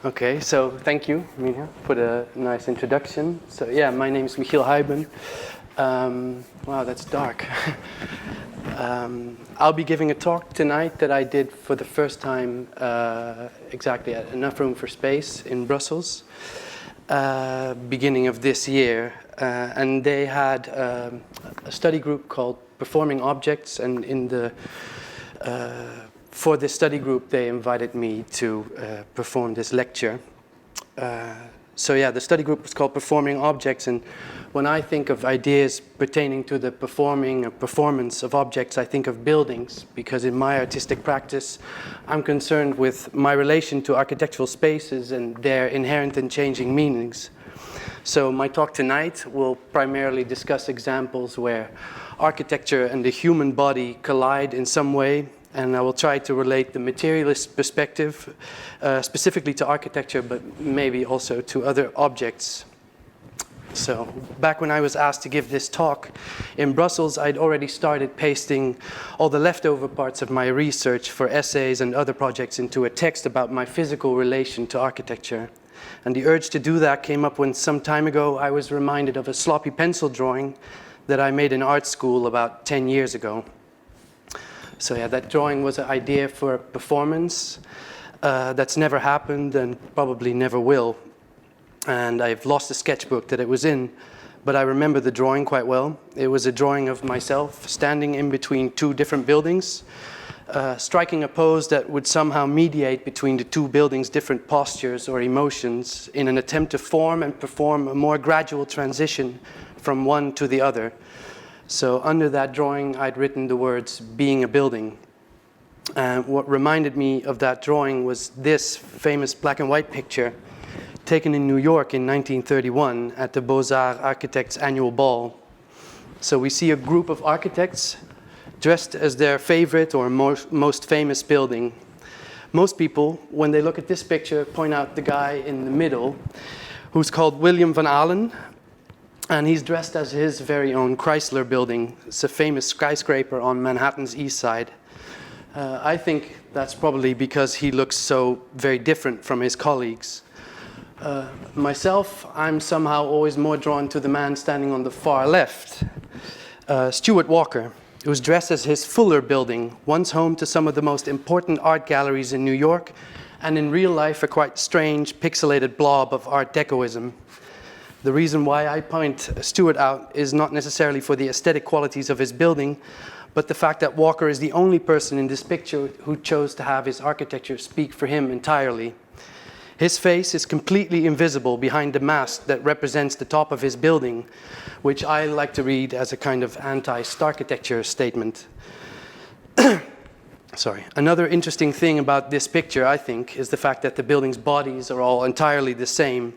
Okay, so thank you, Mina, for the nice introduction. So yeah, my name is Michiel Huyben. Wow, that's dark. I'll be giving a talk tonight that I did for the first time exactly at Enough Room for Space in Brussels, beginning of this year. And they had a study group called Performing Objects, and for this study group, they invited me to perform this lecture. So yeah, the study group was called Performing Objects, and when I think of ideas pertaining to the performing or performance of objects, I think of buildings, because in my artistic practice, I'm concerned with my relation to architectural spaces and their inherent and changing meanings. So my talk tonight will primarily discuss examples where architecture and the human body collide in some way, and I will try to relate the materialist perspective specifically to architecture, but maybe also to other objects. So back when I was asked to give this talk in Brussels, I'd already started pasting all the leftover parts of my research for essays and other projects into a text about my physical relation to architecture. And the urge to do that came up when some time ago I was reminded of a sloppy pencil drawing that I made in art school about 10 years ago. So yeah, that drawing was an idea for a performance that's never happened and probably never will. And I've lost the sketchbook that it was in, but I remember the drawing quite well. It was a drawing of myself standing in between two different buildings, striking a pose that would somehow mediate between the two buildings' different postures or emotions in an attempt to form and perform a more gradual transition from one to the other. So under that drawing, I'd written the words, "being a building." And what reminded me of that drawing was this famous black and white picture taken in New York in 1931 at the Beaux-Arts Architects' annual ball. So we see a group of architects dressed as their favorite or most famous building. Most people, when they look at this picture, point out the guy in the middle, who's called William van Alen, and he's dressed as his very own Chrysler building. It's a famous skyscraper on Manhattan's east side. I think that's probably because he looks so very different from his colleagues. Myself, I'm somehow always more drawn to the man standing on the far left, Stuart Walker, who's dressed as his Fuller building, once home to some of the most important art galleries in New York, and in real life a quite strange, pixelated blob of Art Decoism. The reason why I point Stuart out is not necessarily for the aesthetic qualities of his building, but the fact that Walker is the only person in this picture who chose to have his architecture speak for him entirely. His face is completely invisible behind the mask that represents the top of his building, which I like to read as a kind of anti-starchitecture statement. Sorry. Another interesting thing about this picture, I think, is the fact that the building's bodies are all entirely the same.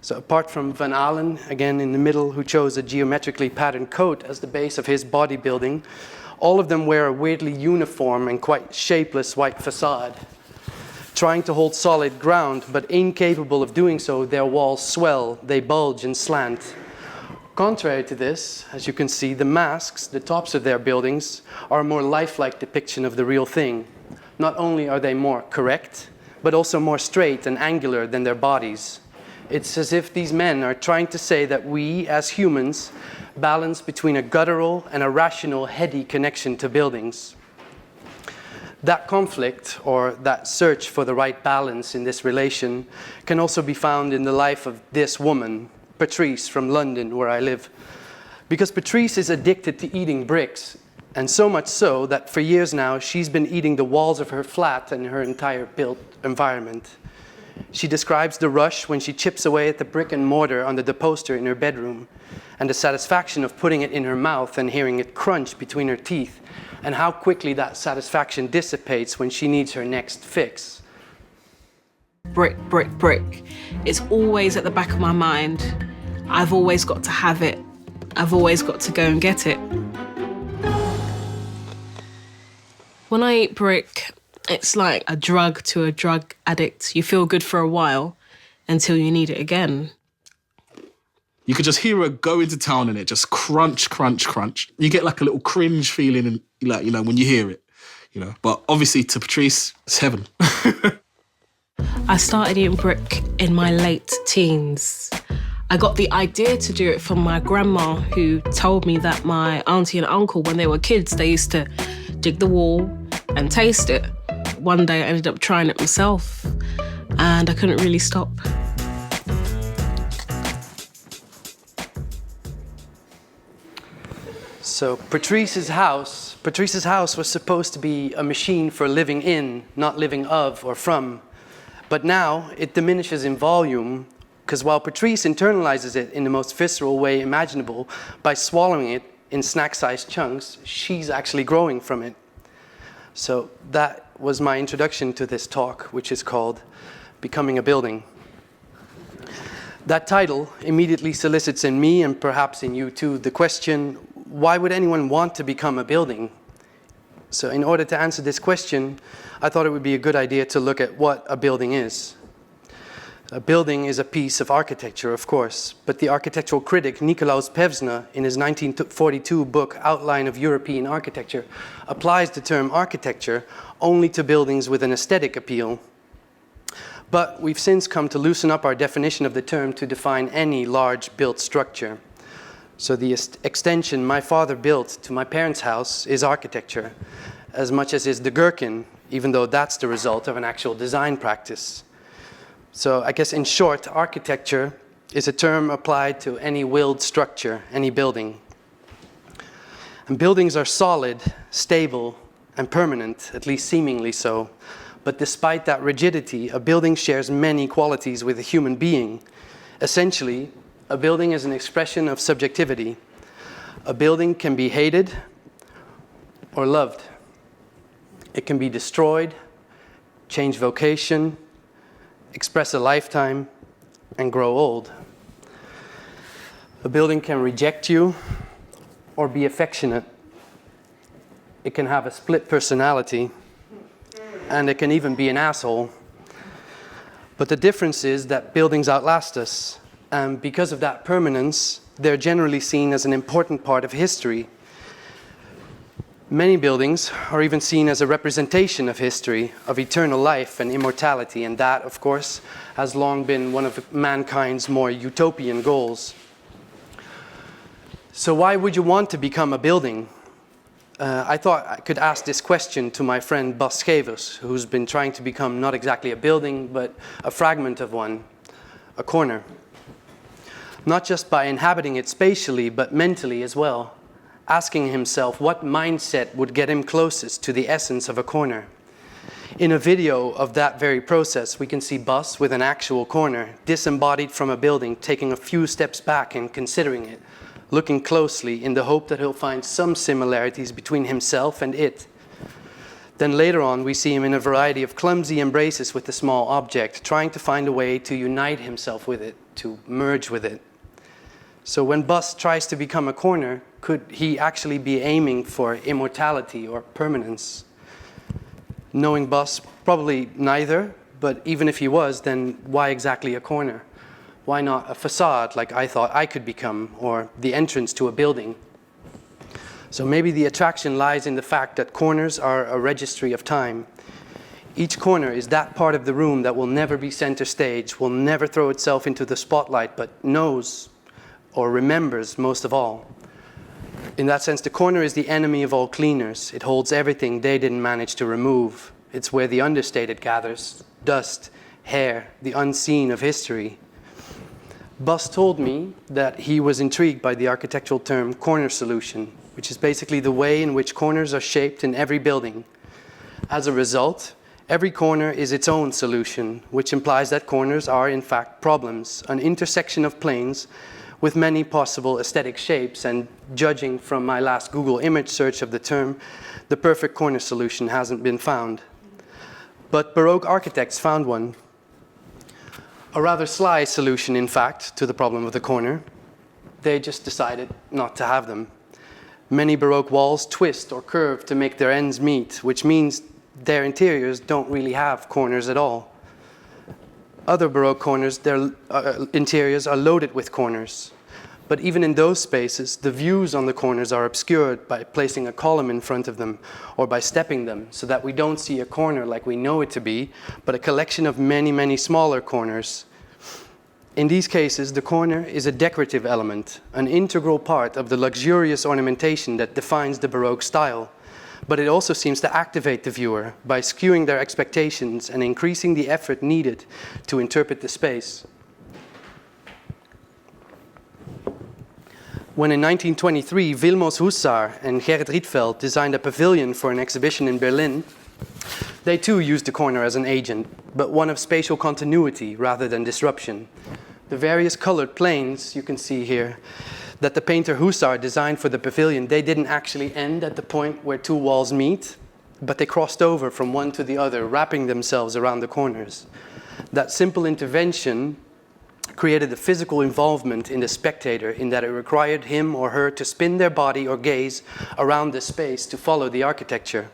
So apart from Van Alen, again in the middle, who chose a geometrically patterned coat as the base of his body building, all of them wear a weirdly uniform and quite shapeless white facade. Trying to hold solid ground, but incapable of doing so, their walls swell, they bulge and slant. Contrary to this, as you can see, the masks, the tops of their buildings, are a more lifelike depiction of the real thing. Not only are they more correct, but also more straight and angular than their bodies. It's as if these men are trying to say that we, as humans, balance between a guttural and a rational, heady connection to buildings. That conflict, or that search for the right balance in this relation, can also be found in the life of this woman, Patrice, from London, where I live. Because Patrice is addicted to eating bricks, and so much so that for years now she's been eating the walls of her flat and her entire built environment. She describes the rush when she chips away at the brick and mortar under the poster in her bedroom, and the satisfaction of putting it in her mouth and hearing it crunch between her teeth, and how quickly that satisfaction dissipates when she needs her next fix. Brick, brick, brick. It's always at the back of my mind. I've always got to have it. I've always got to go and get it. When I eat brick, it's like a drug to a drug addict. You feel good for a while until you need it again. You could just hear her go into town and it just crunch, crunch, crunch. You get like a little cringe feeling, and like, you know, when you hear it, you know. But obviously to Patrice, it's heaven. I started eating brick in my late teens. I got the idea to do it from my grandma, who told me that my auntie and uncle, when they were kids, they used to dig the wall and taste it. One day I ended up trying it myself and I couldn't really stop. So Patrice's house was supposed to be a machine for living in, not living of or from. But now it diminishes in volume, because while Patrice internalizes it in the most visceral way imaginable by swallowing it in snack-sized chunks, she's actually growing from it. So that was my introduction to this talk, which is called Becoming a Building. That title immediately solicits in me, and perhaps in you too, the question, why would anyone want to become a building? So in order to answer this question, I thought it would be a good idea to look at what a building is. A building is a piece of architecture, of course, but the architectural critic Nicolaus Pevsner, in his 1942 book Outline of European Architecture, applies the term architecture only to buildings with an aesthetic appeal. But we've since come to loosen up our definition of the term to define any large built structure. So the extension my father built to my parents' house is architecture, as much as is the gherkin, even though that's the result of an actual design practice. So I guess in short, architecture is a term applied to any willed structure, any building. And buildings are solid, stable, and permanent, at least seemingly so. But despite that rigidity, a building shares many qualities with a human being. Essentially, a building is an expression of subjectivity. A building can be hated or loved. It can be destroyed, change vocation, express a lifetime, and grow old. A building can reject you or be affectionate. It can have a split personality, and it can even be an asshole. But the difference is that buildings outlast us, and because of that permanence, they're generally seen as an important part of history. Many buildings are even seen as a representation of history, of eternal life and immortality, and that, of course, has long been one of mankind's more utopian goals. So why would you want to become a building? I thought I could ask this question to my friend Bas Schevers, who's been trying to become not exactly a building, but a fragment of one, a corner. Not just by inhabiting it spatially, but mentally as well, asking himself what mindset would get him closest to the essence of a corner. In a video of that very process, we can see Bas with an actual corner, disembodied from a building, taking a few steps back and considering it, looking closely in the hope that he'll find some similarities between himself and it. Then later on, we see him in a variety of clumsy embraces with the small object, trying to find a way to unite himself with it, to merge with it. So when Bas tries to become a corner, could he actually be aiming for immortality or permanence? Knowing Bas, probably neither, but even if he was, then why exactly a corner? Why not a facade like I thought I could become, or the entrance to a building? So maybe the attraction lies in the fact that corners are a registry of time. Each corner is that part of the room that will never be center stage, will never throw itself into the spotlight, but knows or remembers most of all. In that sense, the corner is the enemy of all cleaners. It holds everything they didn't manage to remove. It's where the understated gathers, dust, hair, the unseen of history. Bas told me that he was intrigued by the architectural term corner solution, which is basically the way in which corners are shaped in every building. As a result, every corner is its own solution, which implies that corners are in fact problems, an intersection of planes with many possible aesthetic shapes, and judging from my last Google image search of the term, the perfect corner solution hasn't been found. But Baroque architects found one. A rather sly solution, in fact, to the problem of the corner. They just decided not to have them. Many Baroque walls twist or curve to make their ends meet, which means their interiors don't really have corners at all. Other Baroque corners, their interiors are loaded with corners. But even in those spaces, the views on the corners are obscured by placing a column in front of them or by stepping them, so that we don't see a corner like we know it to be, but a collection of many, many smaller corners. In these cases, the corner is a decorative element, an integral part of the luxurious ornamentation that defines the Baroque style. But it also seems to activate the viewer by skewing their expectations and increasing the effort needed to interpret the space. When in 1923 Wilmos Huszár and Gerrit Rietveld designed a pavilion for an exhibition in Berlin, they too used the corner as an agent, but one of spatial continuity rather than disruption. The various colored planes you can see here that the painter Huszár designed for the pavilion, they didn't actually end at the point where two walls meet, but they crossed over from one to the other, wrapping themselves around the corners. That simple intervention created a physical involvement in the spectator in that it required him or her to spin their body or gaze around the space to follow the architecture.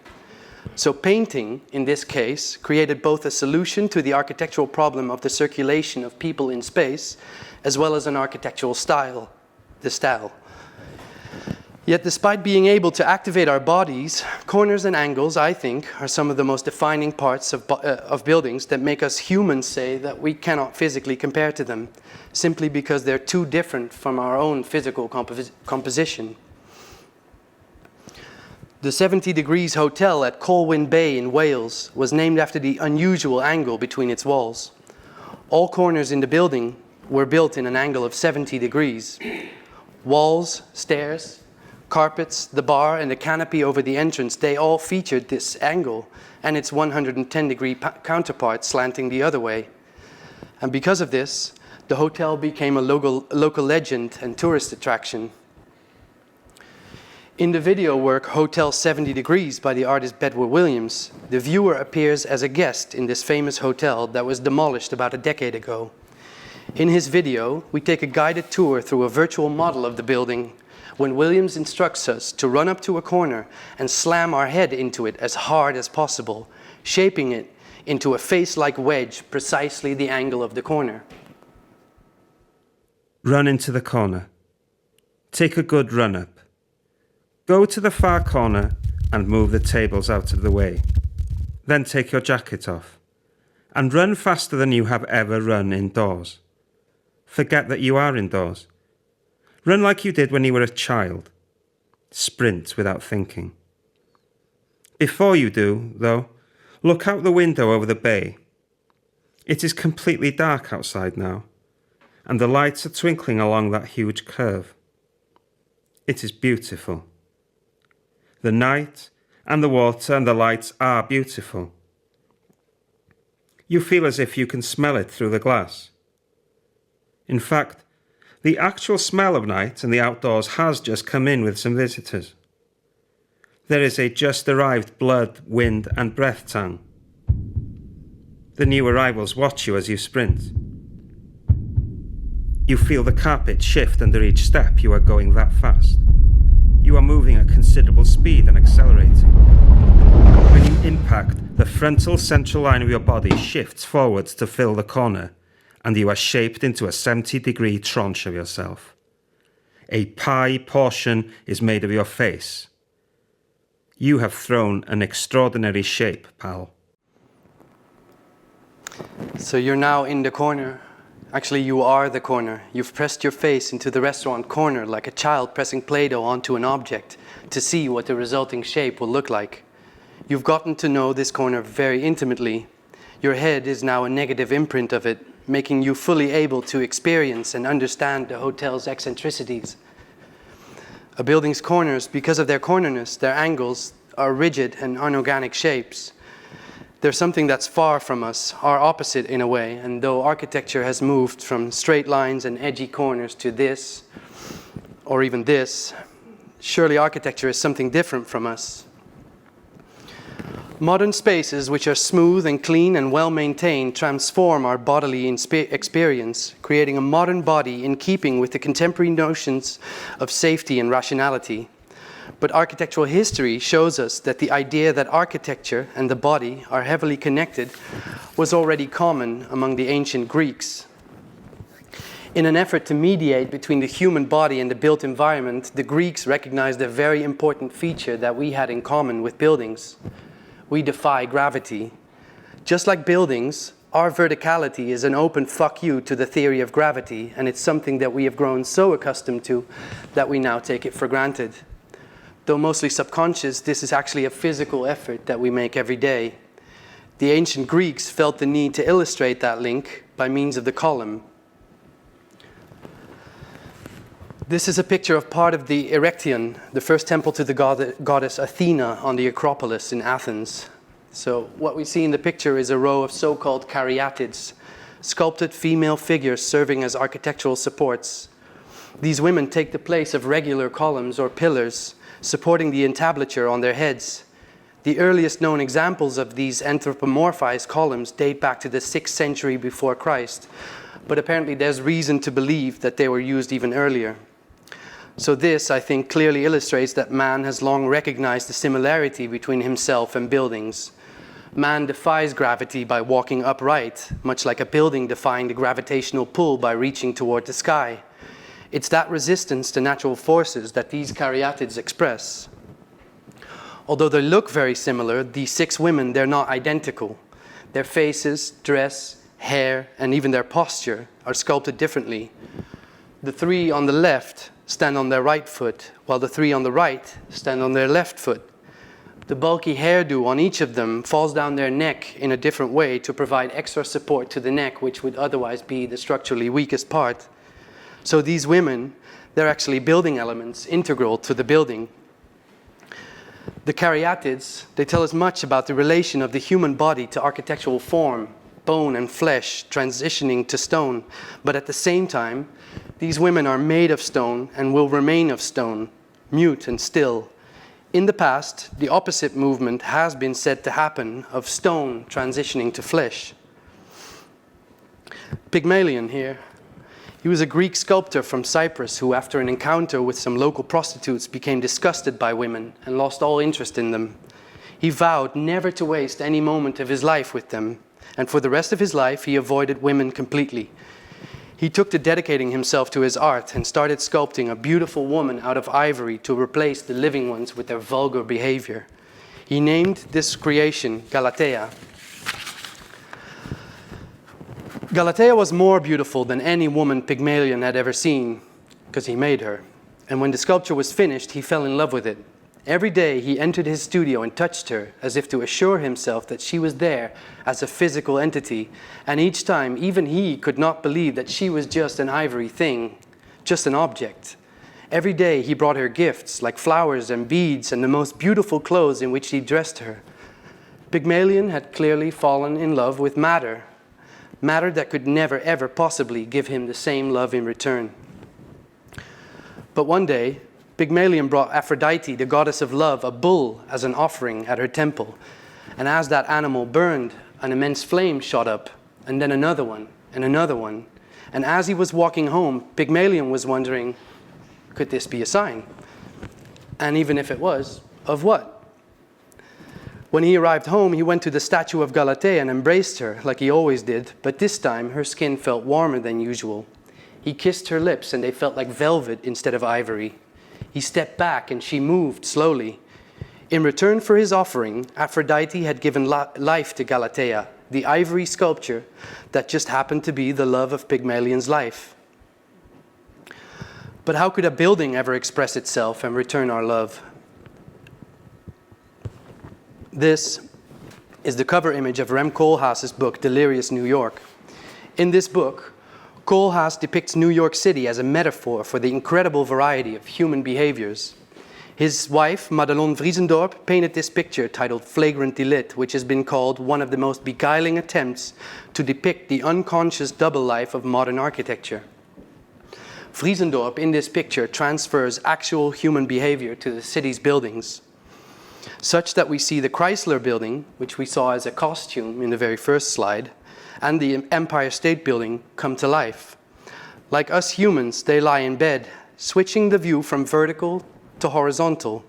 So painting, in this case, created both a solution to the architectural problem of the circulation of people in space, as well as an architectural style, the style. Yet despite being able to activate our bodies, corners and angles, I think, are some of the most defining parts of buildings that make us humans say that we cannot physically compare to them, simply because they're too different from our own physical composition. The 70 Degrees Hotel at Colwyn Bay in Wales was named after the unusual angle between its walls. All corners in the building were built in an angle of 70 degrees. Walls, stairs, carpets, the bar, and the canopy over the entrance, they all featured this angle and its 110-degree counterpart slanting the other way. And because of this, the hotel became a local legend and tourist attraction. In the video work Hotel 70 Degrees by the artist Bedwyr Williams, the viewer appears as a guest in this famous hotel that was demolished about a decade ago. In his video, we take a guided tour through a virtual model of the building when Williams instructs us to run up to a corner and slam our head into it as hard as possible, shaping it into a face-like wedge, precisely the angle of the corner. Run into the corner. Take a good run up. Go to the far corner and move the tables out of the way. Then take your jacket off and run faster than you have ever run indoors. Forget that you are indoors. Run like you did when you were a child. Sprint without thinking. Before you do, though, look out the window over the bay. It is completely dark outside now, and the lights are twinkling along that huge curve. It is beautiful. The night and the water and the lights are beautiful. You feel as if you can smell it through the glass. In fact, the actual smell of night and the outdoors has just come in with some visitors. There is a just arrived blood, wind and breath tang. The new arrivals watch you as you sprint. You feel the carpet shift under each step. You are going that fast. You are moving at considerable speed and accelerating. When you impact, the frontal central line of your body shifts forwards to fill the corner, and you are shaped into a 70-degree tranche of yourself. A pie portion is made of your face. You have thrown an extraordinary shape, pal. So you're now in the corner. Actually, you are the corner. You've pressed your face into the restaurant corner like a child pressing Play-Doh onto an object to see what the resulting shape will look like. You've gotten to know this corner very intimately. Your head is now a negative imprint of it, making you fully able to experience and understand the hotel's eccentricities. A building's corners, because of their cornerness, their angles, are rigid and unorganic shapes. They're something that's far from us, our opposite in a way, and though architecture has moved from straight lines and edgy corners to this, or even this, surely architecture is something different from us. Modern spaces, which are smooth and clean and well-maintained, transform our bodily experience, creating a modern body in keeping with the contemporary notions of safety and rationality. But architectural history shows us that the idea that architecture and the body are heavily connected was already common among the ancient Greeks. In an effort to mediate between the human body and the built environment, the Greeks recognized a very important feature that we had in common with buildings. We defy gravity. Just like buildings, our verticality is an open fuck you to the theory of gravity, and it's something that we have grown so accustomed to that we now take it for granted. Though mostly subconscious, this is actually a physical effort that we make every day. The ancient Greeks felt the need to illustrate that link by means of the column. This is a picture of part of the Erechtheion, the first temple to the goddess Athena on the Acropolis in Athens. So what we see in the picture is a row of so-called caryatids, sculpted female figures serving as architectural supports. These women take the place of regular columns or pillars, supporting the entablature on their heads. The earliest known examples of these anthropomorphized columns date back to the 6th century before Christ, but apparently there's reason to believe that they were used even earlier. So this, I think, clearly illustrates that man has long recognized the similarity between himself and buildings. Man defies gravity by walking upright, much like a building defying the gravitational pull by reaching toward the sky. It's that resistance to natural forces that these caryatids express. Although they look very similar, these 6 women, they're not identical. Their faces, dress, hair, and even their posture are sculpted differently. The 3 on the left stand on their right foot, while the 3 on the right stand on their left foot. The bulky hairdo on each of them falls down their neck in a different way to provide extra support to the neck, which would otherwise be the structurally weakest part. So these women, they're actually building elements integral to the building. The caryatids, they tell us much about the relation of the human body to architectural form, bone and flesh transitioning to stone, but at the same time, these women are made of stone and will remain of stone, mute and still. In the past, the opposite movement has been said to happen, of stone transitioning to flesh. Pygmalion here. He was a Greek sculptor from Cyprus who, after an encounter with some local prostitutes, became disgusted by women and lost all interest in them. He vowed never to waste any moment of his life with them, and for the rest of his life he avoided women completely. He took to dedicating himself to his art and started sculpting a beautiful woman out of ivory to replace the living ones with their vulgar behavior. He named this creation Galatea. Galatea was more beautiful than any woman Pygmalion had ever seen, because he made her. And when the sculpture was finished, he fell in love with it. Every day he entered his studio and touched her, as if to assure himself that she was there as a physical entity. And each time, even he could not believe that she was just an ivory thing, just an object. Every day he brought her gifts, like flowers and beads and the most beautiful clothes in which he dressed her. Pygmalion had clearly fallen in love with matter, matter that could never ever possibly give him the same love in return. But one day, Pygmalion brought Aphrodite, the goddess of love, a bull as an offering at her temple. And as that animal burned, an immense flame shot up, and then another one, and another one. And as he was walking home, Pygmalion was wondering, could this be a sign? And even if it was, of what? When he arrived home, he went to the statue of Galatea and embraced her, like he always did, but this time her skin felt warmer than usual. He kissed her lips, and they felt like velvet instead of ivory. He stepped back and she moved slowly. In return for his offering, Aphrodite had given life to Galatea, the ivory sculpture that just happened to be the love of Pygmalion's life. But how could a building ever express itself and return our love? This is the cover image of Rem Koolhaas's book, Delirious New York. In this book, Koolhaas depicts New York City as a metaphor for the incredible variety of human behaviors. His wife, Madelon Vriesendorp, painted this picture titled Flagrant Delit, which has been called one of the most beguiling attempts to depict the unconscious double life of modern architecture. Vriesendorp, in this picture, transfers actual human behavior to the city's buildings, such that we see the Chrysler Building, which we saw as a costume in the very first slide, and the Empire State Building come to life. Like us humans, they lie in bed, switching the view from vertical to horizontal.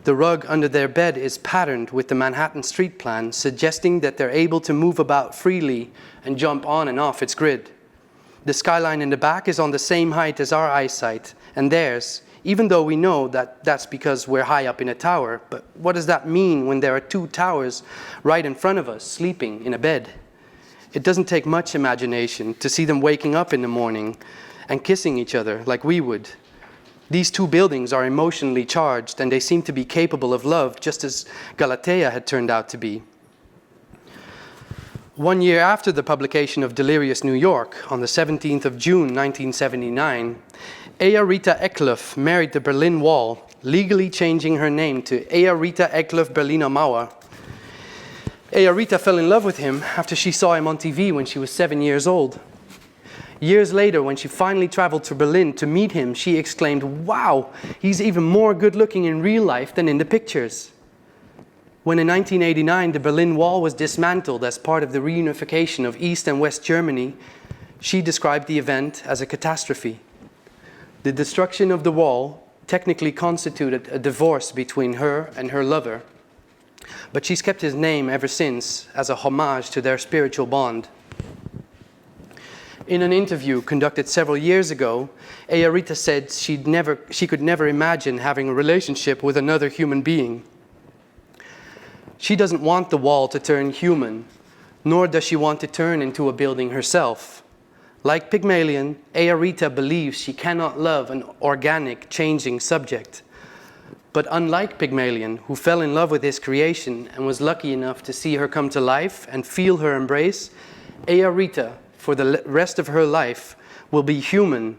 The rug under their bed is patterned with the Manhattan street plan, suggesting that they're able to move about freely and jump on and off its grid. The skyline in the back is on the same height as our eyesight and theirs, even though we know that that's because we're high up in a tower. But what does that mean when there are two towers right in front of us, sleeping in a bed? It doesn't take much imagination to see them waking up in the morning and kissing each other like we would. These two buildings are emotionally charged, and they seem to be capable of love, just as Galatea had turned out to be. 1 year after the publication of Delirious New York, on the 17th of June 1979, Ea Rita Eklöf married the Berlin Wall, legally changing her name to Ea Rita Eklöf Berliner Mauer. Ea Rita fell in love with him after she saw him on TV when she was 7 years old. Years later, when she finally traveled to Berlin to meet him, she exclaimed, "Wow, he's even more good-looking in real life than in the pictures." When in 1989 the Berlin Wall was dismantled as part of the reunification of East and West Germany, she described the event as a catastrophe. The destruction of the wall technically constituted a divorce between her and her lover, but she's kept his name ever since as a homage to their spiritual bond. In an interview conducted several years ago, Ea Rita said she could never imagine having a relationship with another human being. She doesn't want the wall to turn human, nor does she want to turn into a building herself. Like Pygmalion, Ea Rita believes she cannot love an organic, changing subject. But unlike Pygmalion, who fell in love with his creation and was lucky enough to see her come to life and feel her embrace, Ea Rita, for the rest of her life, will be human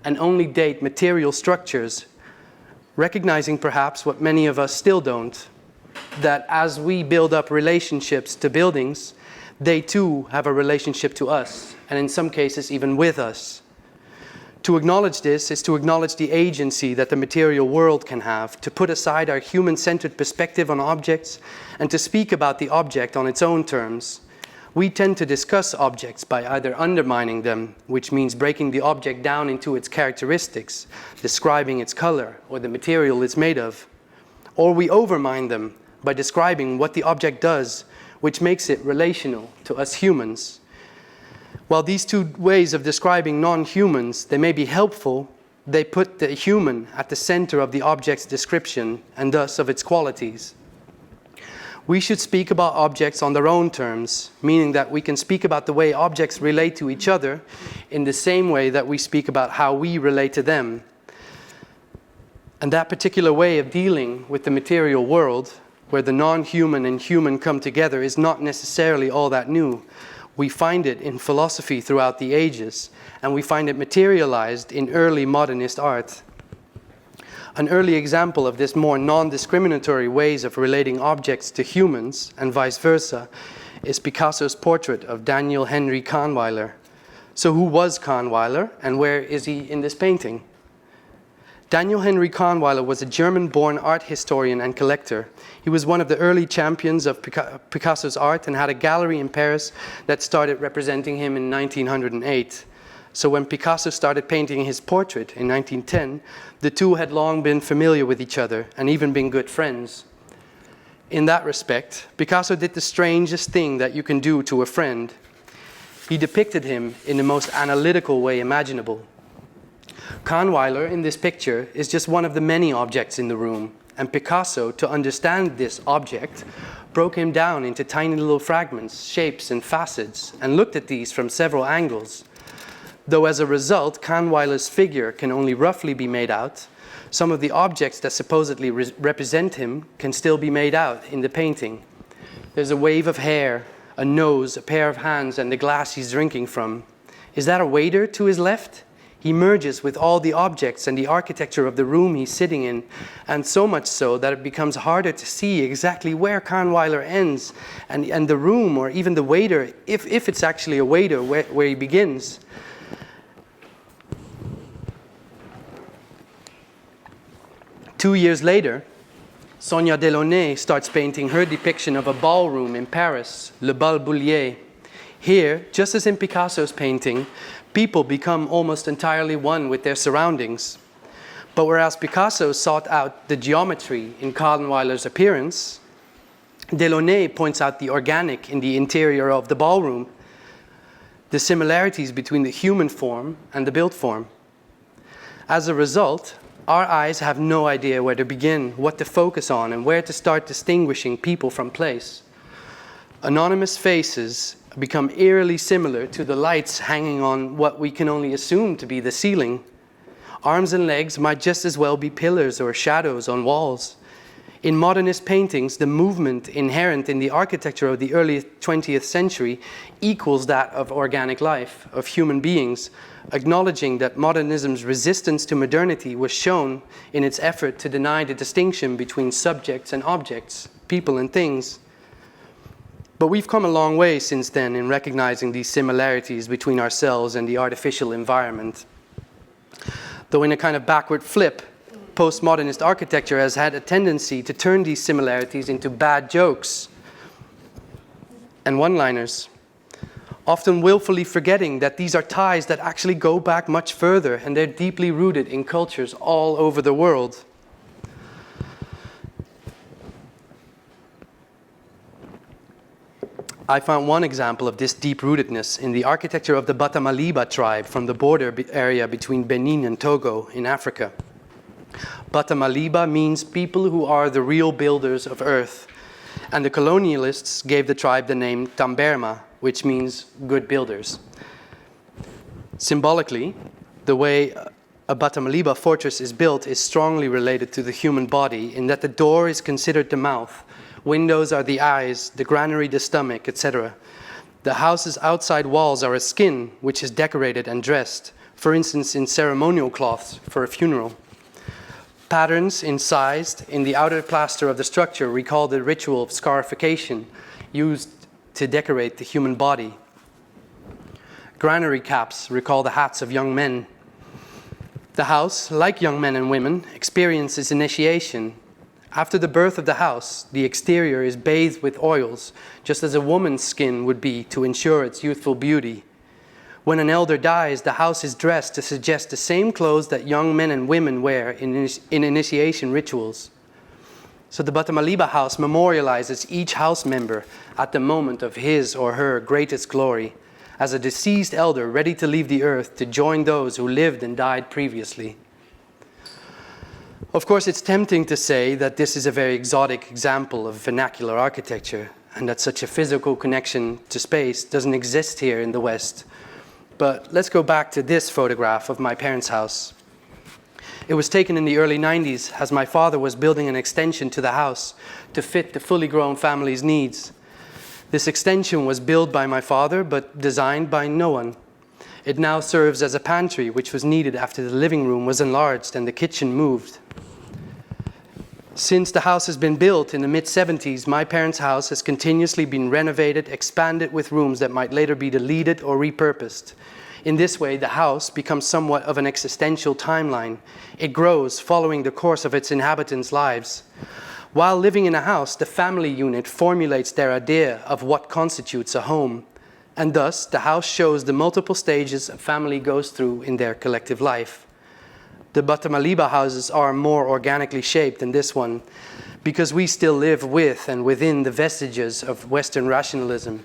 and only date material structures, recognizing perhaps what many of us still don't, that as we build up relationships to buildings, they too have a relationship to us, and in some cases even with us. To acknowledge this is to acknowledge the agency that the material world can have, to put aside our human-centered perspective on objects, and to speak about the object on its own terms. We tend to discuss objects by either undermining them, which means breaking the object down into its characteristics, describing its color or the material it's made of, or we overmine them by describing what the object does, which makes it relational to us humans. While these two ways of describing non-humans, they may be helpful, they put the human at the center of the object's description and thus of its qualities. We should speak about objects on their own terms, meaning that we can speak about the way objects relate to each other in the same way that we speak about how we relate to them. And that particular way of dealing with the material world, where the non-human and human come together, is not necessarily all that new. We find it in philosophy throughout the ages, and we find it materialized in early modernist art. An early example of this more non-discriminatory ways of relating objects to humans, and vice versa, is Picasso's portrait of Daniel Henry Kahnweiler. So who was Kahnweiler, and where is he in this painting? Daniel Henry Kahnweiler was a German-born art historian and collector. He was one of the early champions of Picasso's art and had a gallery in Paris that started representing him in 1908. So when Picasso started painting his portrait in 1910, the two had long been familiar with each other and even been good friends. In that respect, Picasso did the strangest thing that you can do to a friend. He depicted him in the most analytical way imaginable. Kahnweiler in this picture is just one of the many objects in the room, and Picasso, to understand this object, broke him down into tiny little fragments, shapes and facets, and looked at these from several angles. Though as a result, Kahnweiler's figure can only roughly be made out, some of the objects that supposedly represent him can still be made out in the painting. There's a wave of hair, a nose, a pair of hands, and the glass he's drinking from. Is that a waiter to his left? He merges with all the objects and the architecture of the room he's sitting in, and so much so that it becomes harder to see exactly where Kahnweiler ends, and the room, or even the waiter, if it's actually a waiter, where he begins. Two years later, Sonia Delaunay starts painting her depiction of a ballroom in Paris, Le Bal Bullier. Here, just as in Picasso's painting, people become almost entirely one with their surroundings. But whereas Picasso sought out the geometry in Kahnweiler's appearance, Delaunay points out the organic in the interior of the ballroom. the similarities between the human form and the built form. As a result, our eyes have no idea where to begin, what to focus on, and where to start distinguishing people from place. Anonymous faces become eerily similar to the lights hanging on what we can only assume to be the ceiling. Arms and legs might just as well be pillars or shadows on walls. In modernist paintings, the movement inherent in the architecture of the early 20th century equals that of organic life, of human beings, acknowledging that modernism's resistance to modernity was shown in its effort to deny the distinction between subjects and objects, people and things. But we've come a long way since then in recognizing these similarities between ourselves and the artificial environment. Though in a kind of backward flip, postmodernist architecture has had a tendency to turn these similarities into bad jokes and one-liners, often willfully forgetting that these are ties that actually go back much further, and they're deeply rooted in cultures all over the world. I found one example of this deep-rootedness in the architecture of the Batamaliba tribe from the border area between Benin and Togo in Africa. Batamaliba means people who are the real builders of earth, and the colonialists gave the tribe the name Tamberma, which means good builders. Symbolically, the way a Batamaliba fortress is built is strongly related to the human body in that the door is considered the mouth, windows are the eyes, the granary the stomach, etc. The house's outside walls are a skin which is decorated and dressed, for instance in ceremonial cloths for a funeral. Patterns incised in the outer plaster of the structure recall the ritual of scarification used to decorate the human body. Granary caps recall the hats of young men. The house, like young men and women, experiences initiation. After the birth of the house, the exterior is bathed with oils, just as a woman's skin would be to ensure its youthful beauty. When an elder dies, the house is dressed to suggest the same clothes that young men and women wear in initiation rituals. So the Batamaliba house memorializes each house member at the moment of his or her greatest glory, as a deceased elder ready to leave the earth to join those who lived and died previously. Of course, it's tempting to say that this is a very exotic example of vernacular architecture, and that such a physical connection to space doesn't exist here in the West. But let's go back to this photograph of my parents' house. It was taken in the early 90s as my father was building an extension to the house to fit the fully grown family's needs. This extension was built by my father, but designed by no one. It now serves as a pantry, which was needed after the living room was enlarged and the kitchen moved. Since the house has been built in the mid-70s, my parents' house has continuously been renovated, expanded with rooms that might later be deleted or repurposed. In this way, the house becomes somewhat of an existential timeline. It grows following the course of its inhabitants' lives. While living in a house, the family unit formulates their idea of what constitutes a home, and thus the house shows the multiple stages a family goes through in their collective life. The Batamaliba houses are more organically shaped than this one, because we still live with and within the vestiges of Western rationalism.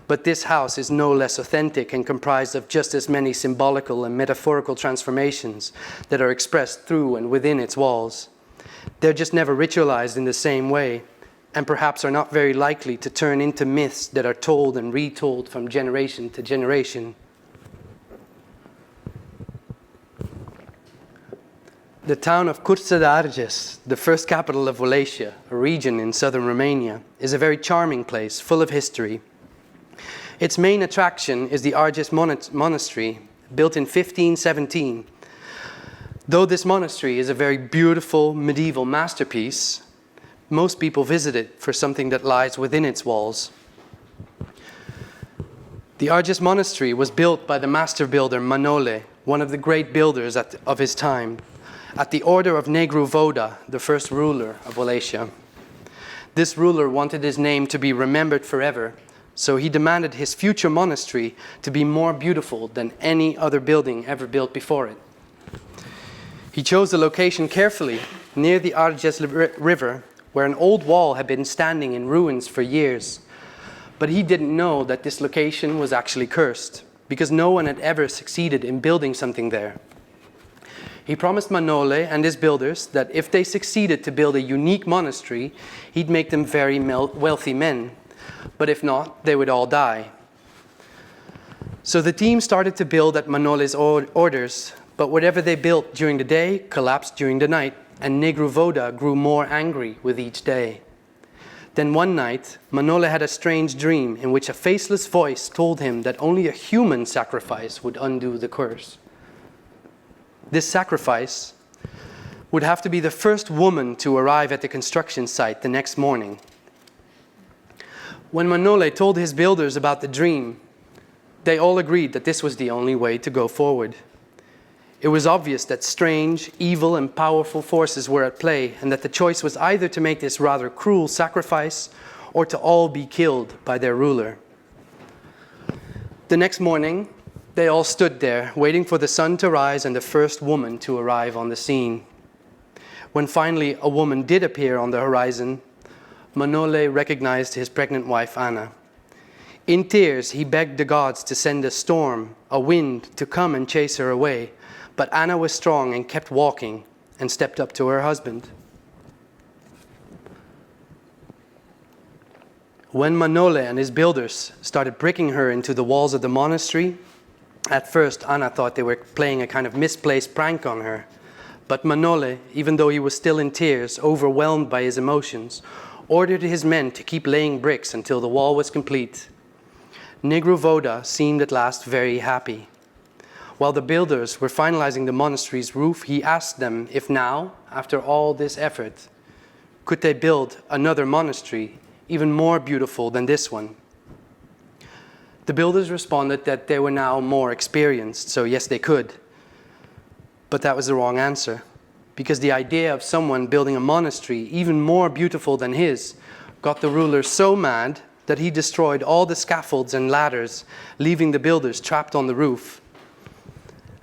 But this house is no less authentic and comprised of just as many symbolical and metaphorical transformations that are expressed through and within its walls. They're just never ritualized in the same way, and perhaps are not very likely to turn into myths that are told and retold from generation to generation. The town of Curtea de Argeș, the first capital of Wallachia, a region in southern Romania, is a very charming place, full of history. Its main attraction is the Argeș Monastery, built in 1517. Though this monastery is a very beautiful medieval masterpiece, most people visit it for something that lies within its walls. The Argeș Monastery was built by the master builder Manole, one of the great builders of his time, at the order of Negru Voda, the first ruler of Wallachia. This ruler wanted his name to be remembered forever, so he demanded his future monastery to be more beautiful than any other building ever built before it. He chose the location carefully, near the Argeș River, where an old wall had been standing in ruins for years. But he didn't know that this location was actually cursed, because no one had ever succeeded in building something there. He promised Manole and his builders that if they succeeded to build a unique monastery, he'd make them very wealthy men, but if not, they would all die. So the team started to build at Manole's orders, but whatever they built during the day collapsed during the night, and Negru Voda grew more angry with each day. Then one night, Manole had a strange dream in which a faceless voice told him that only a human sacrifice would undo the curse. This sacrifice would have to be the first woman to arrive at the construction site the next morning. When Manole told his builders about the dream, they all agreed that this was the only way to go forward. It was obvious that strange, evil, and powerful forces were at play, and that the choice was either to make this rather cruel sacrifice or to all be killed by their ruler. The next morning, they all stood there, waiting for the sun to rise and the first woman to arrive on the scene. When finally a woman did appear on the horizon, Manole recognized his pregnant wife, Anna. In tears, he begged the gods to send a storm, a wind, to come and chase her away. But Anna was strong and kept walking and stepped up to her husband. When Manole and his builders started bricking her into the walls of the monastery, at first Anna thought they were playing a kind of misplaced prank on her. But Manole, even though he was still in tears, overwhelmed by his emotions, ordered his men to keep laying bricks until the wall was complete. Negru Voda seemed at last very happy. While the builders were finalizing the monastery's roof, he asked them if now, after all this effort, could they build another monastery, even more beautiful than this one. The builders responded that they were now more experienced, so yes, they could. But that was the wrong answer, because the idea of someone building a monastery even more beautiful than his got the ruler so mad that he destroyed all the scaffolds and ladders, leaving the builders trapped on the roof.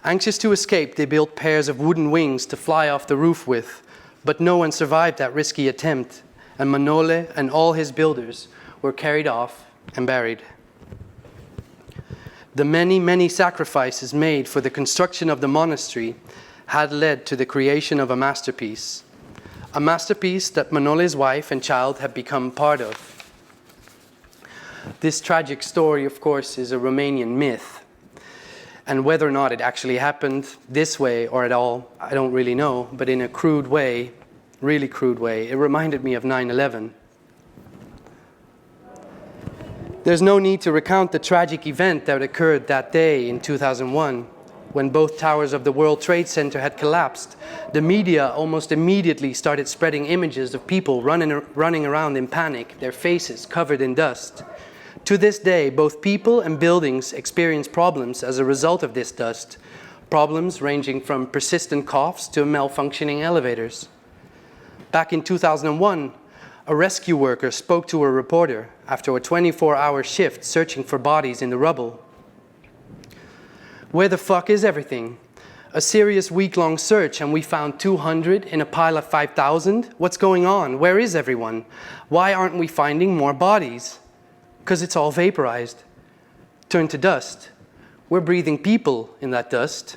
Anxious to escape, they built pairs of wooden wings to fly off the roof with, but no one survived that risky attempt, and Manole and all his builders were carried off and buried. The many, many sacrifices made for the construction of the monastery had led to the creation of a masterpiece that Manole's wife and child have become part of. This tragic story, of course, is a Romanian myth. And whether or not it actually happened this way or at all, I don't really know. But in a crude way, really crude way, it reminded me of 9/11. There's no need to recount the tragic event that occurred that day in 2001, when both towers of the World Trade Center had collapsed. The media almost immediately started spreading images of people running around in panic, their faces covered in dust. To this day, both people and buildings experience problems as a result of this dust, problems ranging from persistent coughs to malfunctioning elevators. Back in 2001, a rescue worker spoke to a reporter after a 24-hour shift searching for bodies in the rubble. "Where the fuck is everything? A serious week-long search and we found 200 in a pile of 5,000? What's going on? Where is everyone? Why aren't we finding more bodies? 'Cause it's all vaporized, turned to dust. We're breathing people in that dust."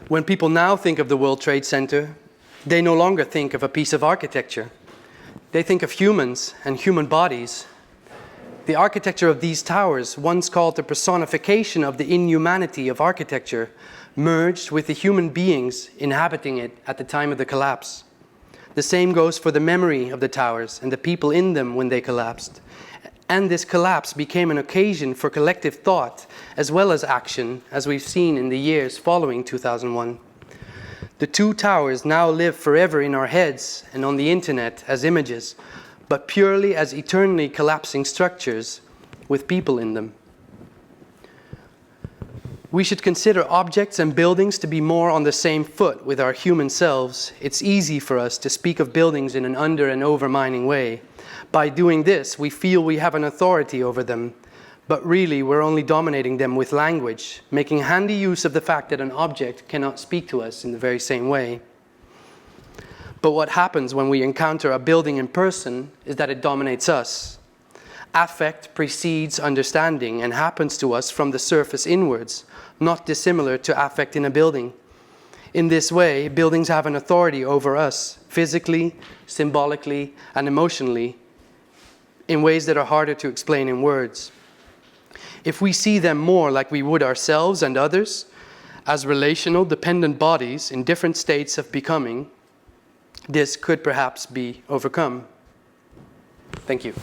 When people now think of the World Trade Center, they no longer think of a piece of architecture. They think of humans and human bodies. The architecture of these towers, once called the personification of the inhumanity of architecture, merged with the human beings inhabiting it at the time of the collapse. The same goes for the memory of the towers and the people in them when they collapsed. And this collapse became an occasion for collective thought as well as action, as we've seen in the years following 2001. The two towers now live forever in our heads and on the internet as images, but purely as eternally collapsing structures with people in them. We should consider objects and buildings to be more on the same foot with our human selves. It's easy for us to speak of buildings in an under and overmining way. By doing this, we feel we have an authority over them, but really we're only dominating them with language, making handy use of the fact that an object cannot speak to us in the very same way. But what happens when we encounter a building in person is that it dominates us. Affect precedes understanding and happens to us from the surface inwards, not dissimilar to affect in a building. In this way, buildings have an authority over us, physically, symbolically, and emotionally, in ways that are harder to explain in words. If we see them more like we would ourselves and others, as relational, dependent bodies in different states of becoming, this could perhaps be overcome. Thank you.